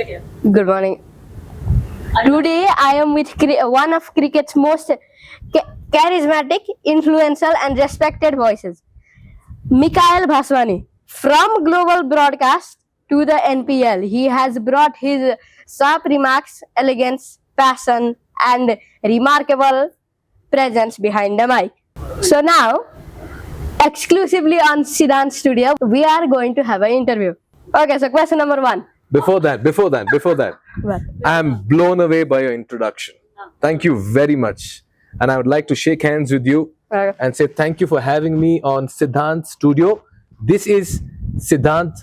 Good morning. Today I am with one of cricket's most charismatic, influential and respected voices, Mikkhail Vaswani. From global broadcast to the NPL, he has brought his sharp remarks, elegance, passion and remarkable presence behind the mic. So now, exclusively on Sidhhant studio, we are going to have an interview. Okay, so question number one. Before that, What? I'm blown away by your introduction. Thank you very much. And I would like to shake hands with you Okay. and say thank you for having me on Sidhhant Studio. This is Sidhhant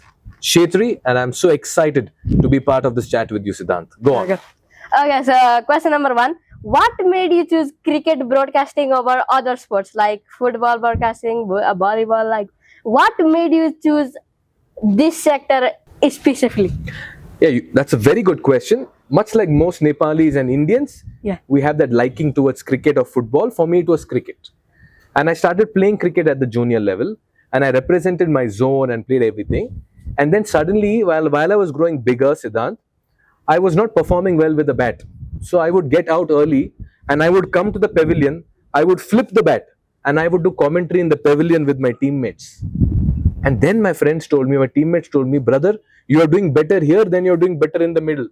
Shetri, and I'm so excited to be part of this chat with you, Sidhhant. Go on. Okay, so question number one. What made you choose cricket broadcasting over other sports like football broadcasting, volleyball? Like, what made you choose this sector specifically? Yeah, that's a very good question. Much like most Nepalis and Indians, Yeah. we have that liking towards cricket or football. For me, it was cricket. And I started playing cricket at the junior level, and I represented my zone and played everything. And then suddenly, while I was growing bigger, Sidhhant, I was not performing well with the bat. So I would get out early and I would come to the pavilion, I would flip the bat and I would do commentary in the pavilion with my teammates. And then my teammates told me, brother, you are doing better here than you're doing better in the middle.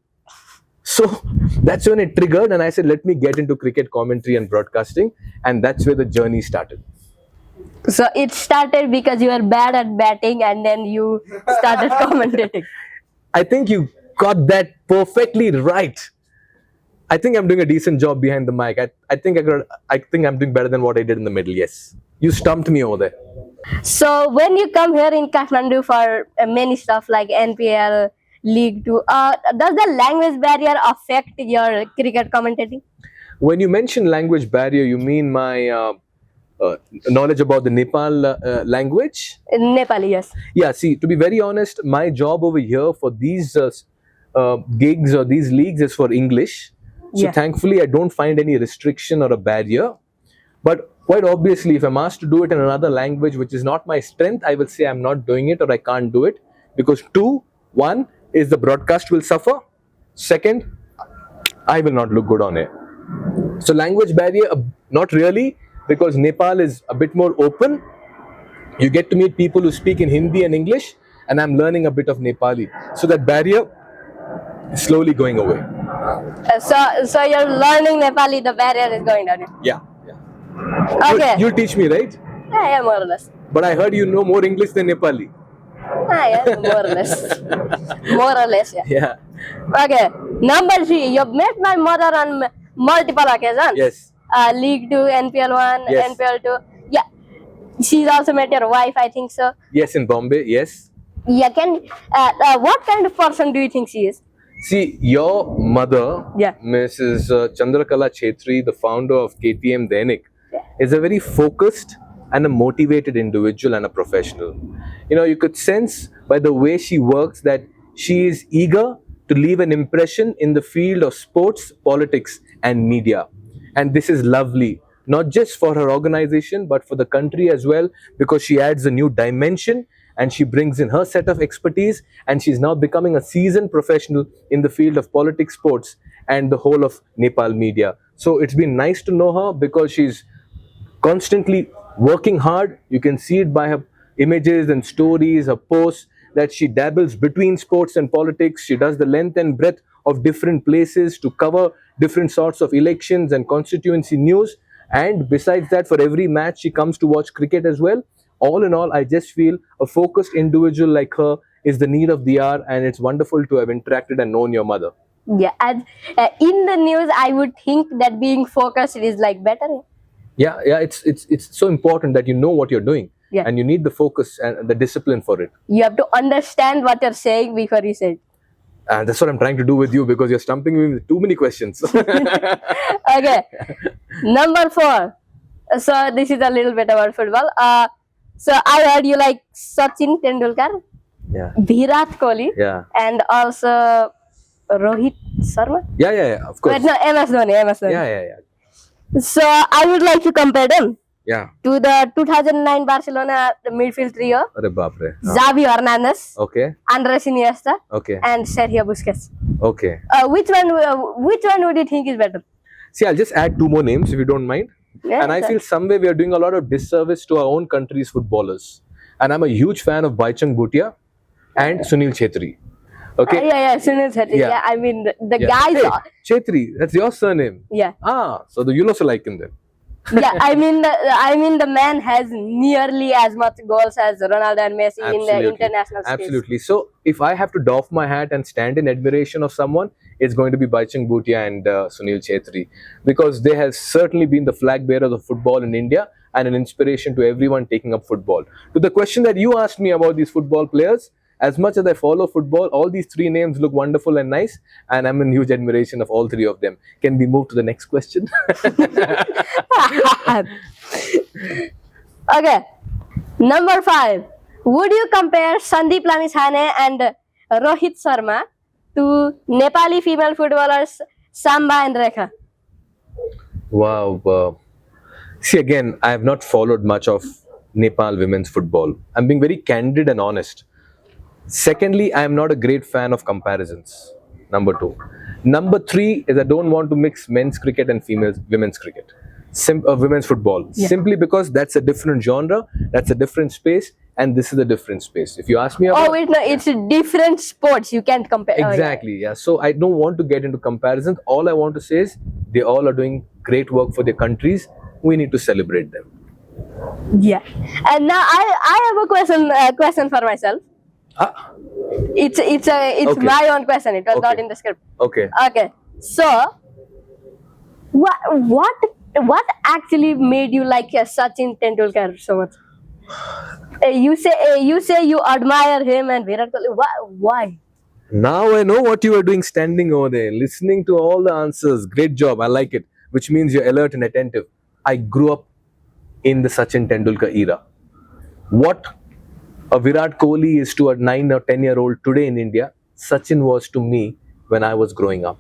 So that's when it triggered and I said, let me get into cricket commentary and broadcasting. And that's where the journey started. So it started because you were bad at batting and then you started commentating. I think you got that perfectly right. I think I'm doing a decent job behind the mic. I think I'm doing better than what I did in the middle. Yes, you stumped me over there. So when you come here in Kathmandu for many stuff like NPL, League 2, does the language barrier affect your cricket commentating? When you mention language barrier, you mean my knowledge about the Nepal language? In Nepali, yes. Yeah, see, to be very honest, my job over here for these gigs or these leagues is for English. So Yeah. thankfully, I don't find any restriction or a barrier. But quite obviously, if I'm asked to do it in another language, which is not my strength, I will say I'm not doing it or I can't do it. Because one is the broadcast will suffer. Second, I will not look good on it. So language barrier, not really, because Nepal is a bit more open. You get to meet people who speak in Hindi and English, and I'm learning a bit of Nepali. So that barrier is slowly going away. So you're learning Nepali, the barrier is going down. Yeah. Okay. You'll teach me, right? Yeah, more or less. But I heard you know more English than Nepali. Yeah, more or less. More or less, yeah. Yeah. Okay, number 3. You've met my mother on multiple occasions. Yes. League 2, NPL 1, Yes. NPL 2. Yeah. She's also met your wife, I think so. Yes, in Bombay. Yes. Yeah, what kind of person do you think she is? See, your mother, Yeah. Mrs. Chandrakala Chetri, the founder of KTM Dainik, is a very focused and a motivated individual and a professional. You know, you could sense by the way she works that she is eager to leave an impression in the field of sports, politics, and media. And this is lovely, not just for her organization, but for the country as well, because she adds a new dimension and she brings in her set of expertise, and she's now becoming a seasoned professional in the field of politics, sports, and the whole of Nepal media. So it's been nice to know her because she's constantly working hard. You can see it by her images and stories, her posts, that she dabbles between sports and politics. She does the length and breadth of different places to cover different sorts of elections and constituency news. And besides that, for every match, she comes to watch cricket as well. All in all, I just feel a focused individual like her is the need of the hour, and it's wonderful to have interacted and known your mother. Yeah, and in the news, I would think that being focused is like better. Yeah, it's so important that you know what you're doing. Yeah. And you need the focus and the discipline for it. You have to understand what you're saying before you say it. And that's what I'm trying to do with you, because you're stumping me with too many questions. Okay, number 4. So this is a little bit about football. So I heard you like Sachin Tendulkar, Yeah. Virat Kohli, Yeah. and also Rohit Sharma. Yeah, of course. Wait, no, MS Dhoni. Yeah. So I would like to compare them. Yeah. to the 2009 Barcelona midfield trio, Arre baap re. Xavi Hernandez, Okay. Andres Iniesta, Okay. and Sergio Busquets. Okay. Which one would you think is better? See, I'll just add two more names if you don't mind. Yeah, And I sure. feel somewhere we are doing a lot of disservice to our own country's footballers. And I'm a huge fan of Baichung Bhutia and Sunil Chhetri. Okay. Yeah, Sunil Chhetri. Yeah. Yeah, I mean the Yeah. guys. Hey, Chhetri, that's your surname. Yeah, So you'll also like him then. yeah. I mean the man has nearly as much goals as Ronaldo and Messi in the international space. Absolutely. So if I have to doff my hat and stand in admiration of someone, it's going to be Baichung Bhutia and Sunil Chhetri, because they have certainly been the flag bearers of football in India and an inspiration to everyone taking up football. To the question that you asked me about these football players, as much as I follow football, all these three names look wonderful and nice, and I'm in huge admiration of all three of them. Can we move to the next question? Okay, number 5. Would you compare Sandeep Lamisane and Rohit Sharma to Nepali female footballers Samba and Rekha? Wow. See, again, I have not followed much of Nepal women's football. I'm being very candid and honest. Secondly, I am not a great fan of comparisons. Number 2. Number 3 is I don't want to mix men's cricket and women's cricket. Women's football. Yeah. Simply because that's a different genre, that's a different space, and this is a different space. If you ask me about... Oh, wait, no, it's different sports. You can't compare. Exactly, yeah. So I don't want to get into comparisons. All I want to say is they all are doing great work for their countries. We need to celebrate them. Yeah. And now I have a question for myself. Ah, It's Okay. my own question. It was Okay. not in the script. okay. Okay. So what actually made you like Sachin Tendulkar so much? You say you admire him and Virat Kohli. Why? Now I know what you were doing standing over there, listening to all the answers. Great job. I like it. Which means you're alert and attentive. I grew up in the Sachin Tendulkar era. What a Virat Kohli is to a 9 or 10-year-old today in India, Sachin was to me when I was growing up.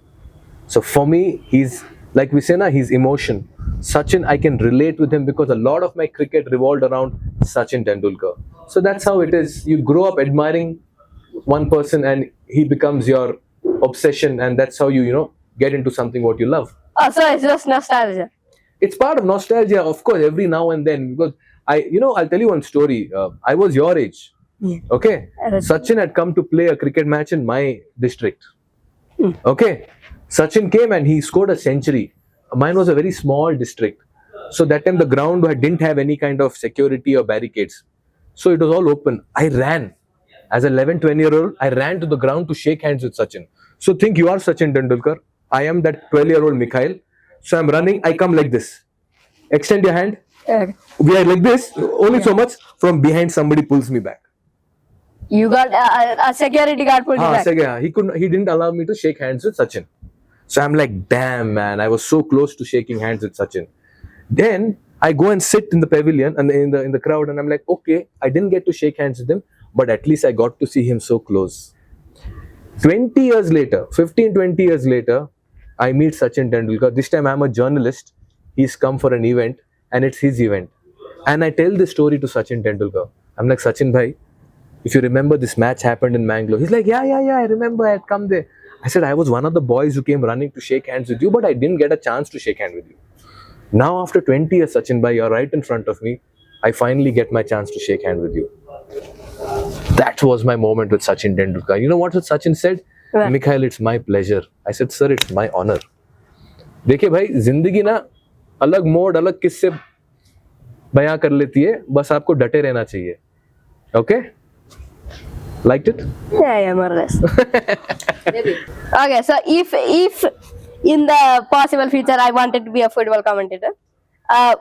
So for me, he's, like we say now, he's emotion. Sachin, I can relate with him because a lot of my cricket revolved around Sachin Tendulkar. So that's how it is. You grow up admiring one person and he becomes your obsession, and that's how you get into something what you love. Oh, so it's just nostalgia. It's part of nostalgia, of course, every now and then, because I'll tell you one story. I was your age. Yeah. Okay. Right. Sachin had come to play a cricket match in my district. Okay. Sachin came and he scored a century. Mine was a very small district. So that time the ground didn't have any kind of security or barricades. So it was all open. I ran. As an 11, 20-year-old, I ran to the ground to shake hands with Sachin. So think you are Sachin Tendulkar. I am that 12-year-old Mikkhail. So I'm running. I come like this. Extend your hand. Okay. We are like this. Only so much. From behind, somebody pulls me back. You got a security guard pulled you back. He didn't allow me to shake hands with Sachin. So I'm like, damn man, I was so close to shaking hands with Sachin. Then I go and sit in the pavilion and in the crowd, and I'm like, okay, I didn't get to shake hands with him, but at least I got to see him so close. 20 years later, 15, 20 years later, I meet Sachin Tendulkar. This time I'm a journalist. He's come for an event and it's his event. And I tell this story to Sachin Tendulkar. I'm like, Sachin bhai, if you remember this match happened in Mangalore. He's like, yeah, I remember, I had come there. I said, I was one of the boys who came running to shake hands with you, but I didn't get a chance to shake hands with you. Now after 20 years, Sachin bhai, you're right in front of me. I finally get my chance to shake hands with you. That was my moment with Sachin Tendulkar. You know what Sachin said? What? Mikkhail, it's my pleasure. I said, sir, it's my honor. देखिए भाई, जिंदगी ना अलग mode, अलग किस्से बयां कर लेती है, बस आपको डटे रहना चाहिए. Okay? Liked it? Yeah, more or less. Okay, so if in the possible future I wanted to be a football commentator,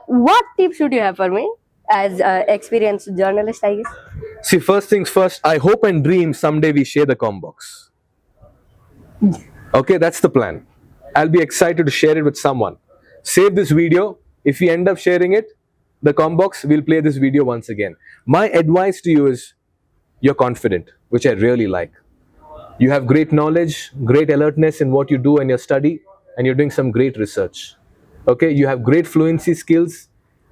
what tips should you have for me as an experienced journalist, I guess? See, first things first, I hope and dream someday we share the com box. Okay, that's the plan. I'll be excited to share it with someone. Save this video. If we end up sharing it, the com box, we'll play this video once again. My advice to you is, you're confident, which I really like. You have great knowledge, great alertness in what you do and your study, and you're doing some great research. Okay, you have great fluency skills,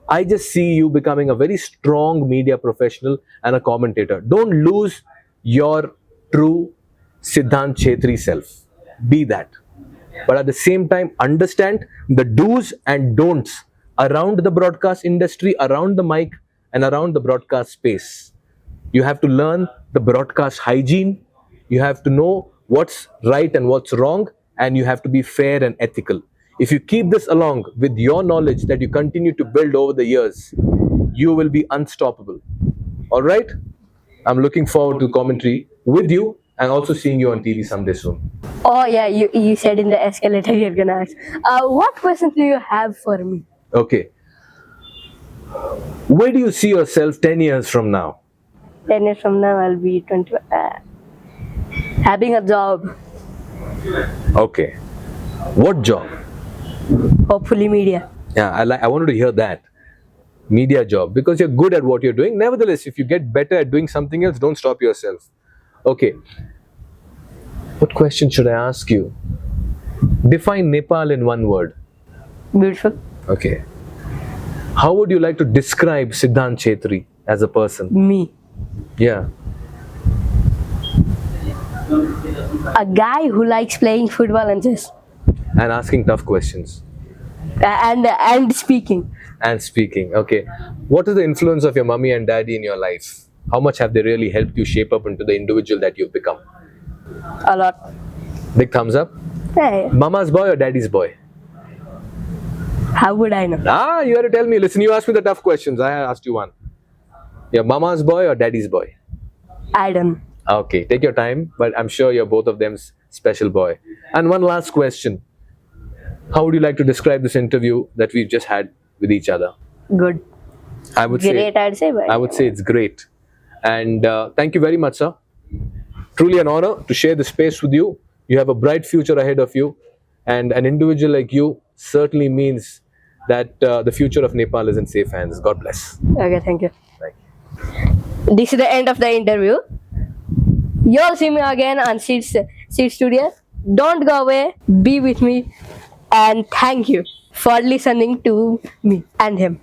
I just see you becoming a very strong media professional and a commentator. Don't lose your true Sidhhant Chhetri self. Be that. But at the same time, understand the do's and don'ts around the broadcast industry, around the mic, and around the broadcast space. You have to learn the broadcast hygiene. You have to know what's right and what's wrong, and you have to be fair and ethical. If you keep this along with your knowledge that you continue to build over the years, you will be unstoppable. All right? I'm looking forward to commentary with you and also seeing you on TV someday soon. Oh yeah, you said in the escalator you're gonna ask. What questions do you have for me? Okay. Where do you see yourself 10 years from now? 10 years from now, I'll be 20. Having a job, Okay. What job? hopefully media. Yeah, I wanted to hear that. Media job, because you're good at what you're doing. Nevertheless, if you get better at doing something else, don't stop yourself. Okay. What question should I ask you? Define Nepal in one word. Beautiful. Okay. How would you like to describe Sidhhant Chhetri as a person? Me. Yeah. A guy who likes playing football and chess. And asking tough questions. And speaking. And speaking. Okay. What is the influence of your mummy and daddy in your life? How much have they really helped you shape up into the individual that you've become? A lot. Big thumbs up. Hey, Mama's boy or daddy's boy? how would I know? You have to tell me. Listen, you asked me the tough questions. I asked you one. Your mama's boy or daddy's boy? I don't. Okay, take your time, but I'm sure you're both of them's special boy. And one last question. How would you like to describe this interview that we've just had with each other? Good. I would Great, I'd say. But I would say it's great. And thank you very much, sir. Truly an honor to share the space with you. You have a bright future ahead of you. And an individual like you certainly means that the future of Nepal is in safe hands. God bless. Okay, thank you. Thank you. This is the end of the interview. You'll see me again on Seed Studio. Don't go away. Be with me. And thank you for listening to me and him.